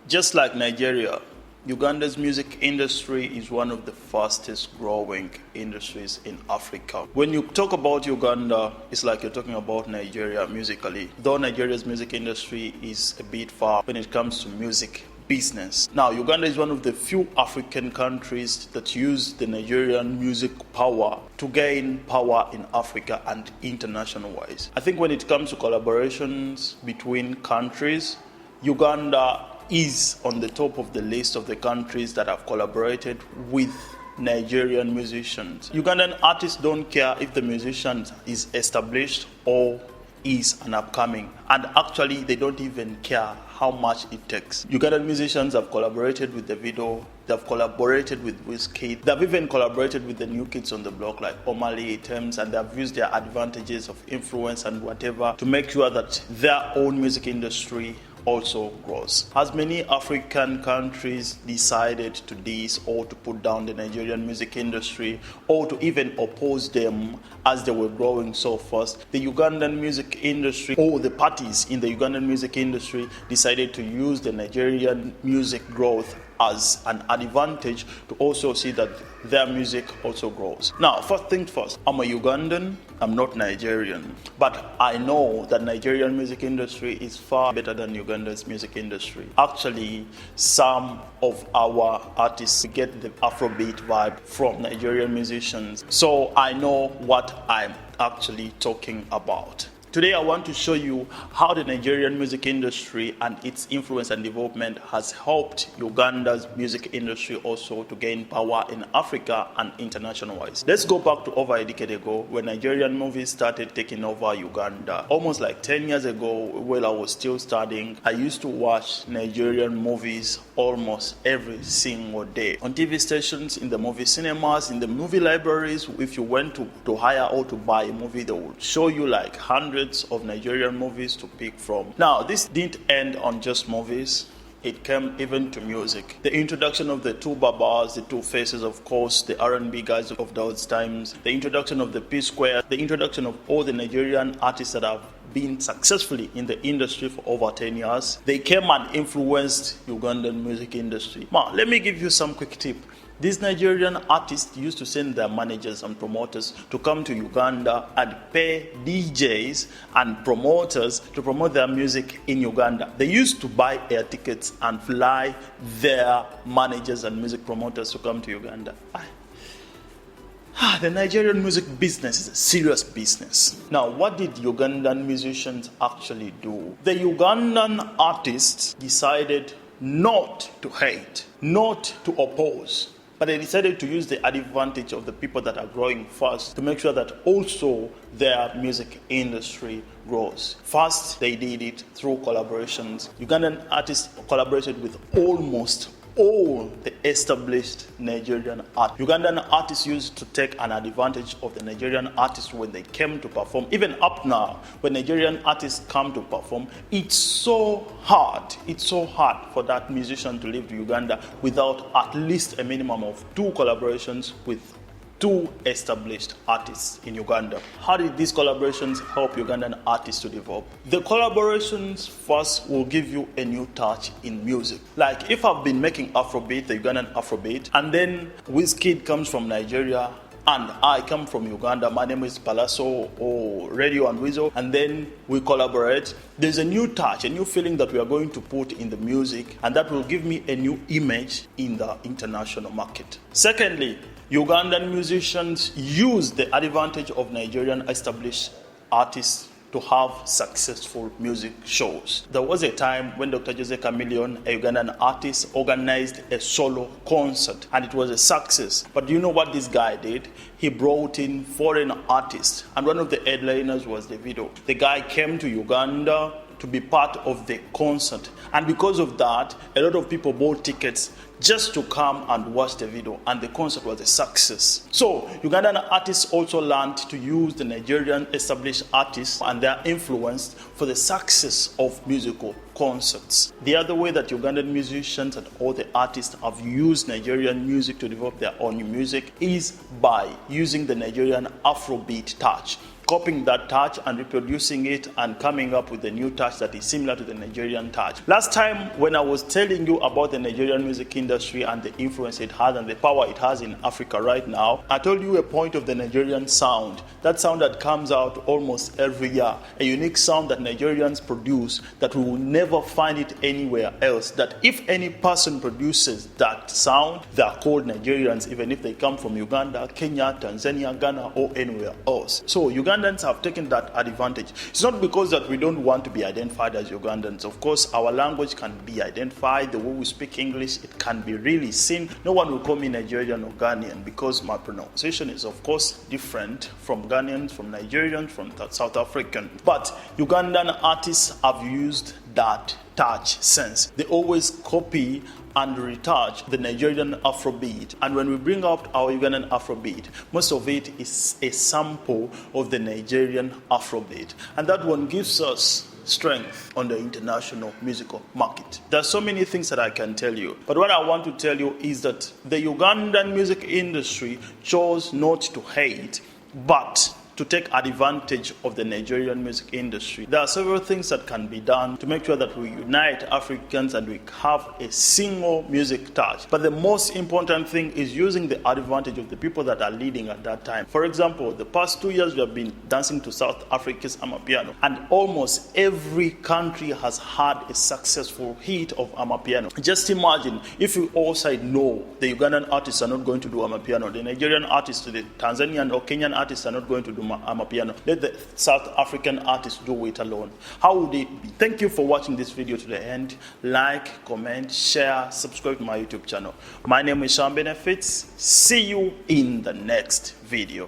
Just like Nigeria, Uganda's music industry is one of the fastest growing industries in Africa. When you talk about Uganda, it's like you're talking about Nigeria musically. Though Nigeria's music industry is a bit far when it comes to music business. Now, Uganda is one of the few African countries that use the Nigerian music power to gain power in Africa and international wise. I think when it comes to collaborations between countries, Uganda is on the top of the list of the countries that have collaborated with Nigerian musicians. Ugandan artists don't care if the musician is established or is an upcoming, and actually they don't even care how much it takes. Ugandan musicians have collaborated with Davido, they've collaborated with Wizkid, they've even collaborated with the new kids on the block like Omali, Thames, and they've used their advantages of influence and whatever to make sure that their own music industry also grows. As many African countries decided to diss or to put down the Nigerian music industry or to even oppose them as they were growing so fast, the Ugandan music industry or the parties in the Ugandan music industry decided to use the Nigerian music growth as an advantage to also see that their music also grows. Now, first things first, I'm a Ugandan, I'm not Nigerian, but I know that Nigerian music industry is far better than Uganda's music industry. Actually, some of our artists get the Afrobeat vibe from Nigerian musicians, so I know what I'm actually talking about. Today I want to show you how the Nigerian music industry and its influence and development has helped Uganda's music industry also to gain power in Africa and international-wise. Let's go back to over a decade ago when Nigerian movies started taking over Uganda. Almost like 10 years ago, while I was still studying, I used to watch Nigerian movies almost every single day. On TV stations, in the movie cinemas, in the movie libraries, if you went to hire or to buy a movie, they would show you like hundreds of Nigerian movies to pick from. Now, this didn't end on just movies. It came even to music. The introduction of the two Babas, the two faces, of course, the R&B guys of those times, the introduction of the P-Square, the introduction of all the Nigerian artists that have been successfully in the industry for over 10 years. They came and influenced Ugandan music industry. Now, let me give you some quick tip. These Nigerian artists used to send their managers and promoters to come to Uganda and pay DJs and promoters to promote their music in Uganda. They used to buy air tickets and fly their managers and music promoters to come to Uganda. The Nigerian music business is a serious business. Now, what did Ugandan musicians actually do? The Ugandan artists decided not to hate, not to oppose, but they decided to use the advantage of the people that are growing fast to make sure that also their music industry grows. First, they did it through collaborations. Ugandan artists collaborated with almost all the established Nigerian artists. Ugandan artists used to take an advantage of the Nigerian artists when they came to perform. Even up now, when Nigerian artists come to perform, it's so hard for that musician to leave Uganda without at least a minimum of 2 collaborations with 2 established artists in Uganda. How did these collaborations help Ugandan artists to develop? The collaborations first will give you a new touch in music. Like if I've been making Afrobeat, the Ugandan Afrobeat, and then Wizkid comes from Nigeria, and I come from Uganda, my name is Palaso or Radio and Weasel, and then we collaborate. There's a new touch, a new feeling that we are going to put in the music, and that will give me a new image in the international market. Secondly, Ugandan musicians use the advantage of Nigerian established artists to have successful music shows. There was a time when Dr. Jose Chameleone, a Ugandan artist, organized a solo concert, and it was a success. But do you know what this guy did? He brought in foreign artists, and one of the headliners was Davido. The guy came to Uganda to be part of the concert, and because of that, a lot of people bought tickets just to come and watch the video, and the concert was a success. So Ugandan artists also learned to use the Nigerian established artists and their influence for the success of musical concerts. The other way that Ugandan musicians and all the artists have used Nigerian music to develop their own music is by using the Nigerian Afrobeat touch. copying that touch and reproducing it and coming up with a new touch that is similar to the Nigerian touch. Last time when I was telling you about the Nigerian music industry and the influence it has and the power it has in Africa right now, I told you a point of the Nigerian sound. That sound that comes out almost every year. A unique sound that Nigerians produce that we will never find it anywhere else. That if any person produces that sound, they are called Nigerians, even if they come from Uganda, Kenya, Tanzania, Ghana, or anywhere else. So Ugandans have taken that advantage. It's not because that we don't want to be identified as Ugandans. Of course, our language can be identified. The way we speak English, it can be really seen. No one will call me Nigerian or Ghanaian because my pronunciation is, of course, different from Ghanaians, from Nigerians, from South African. But Ugandan artists have used that touch sense. They always copy and retouch the Nigerian Afrobeat. And when we bring out our Ugandan Afrobeat, most of it is a sample of the Nigerian Afrobeat. And that one gives us strength on the international musical market. There are so many things that I can tell you, but what I want to tell you is that the Ugandan music industry chose not to hate, but to take advantage of the Nigerian music industry. There are several things that can be done to make sure that we unite Africans and we have a single music touch. But the most important thing is using the advantage of the people that are leading at that time. For example, the past 2 years we have been dancing to South Africa's Amapiano, and almost every country has had a successful hit of Amapiano. Just imagine if we all said no, the Ugandan artists are not going to do Amapiano, the Nigerian artists, the Tanzanian or Kenyan artists are not going to do Amapiano. Let the South African artists do it alone. How would it be? Thank you for watching this video to the end. Like, comment, share, subscribe to my YouTube channel. My name is Shammah Benefits. See you in the next video.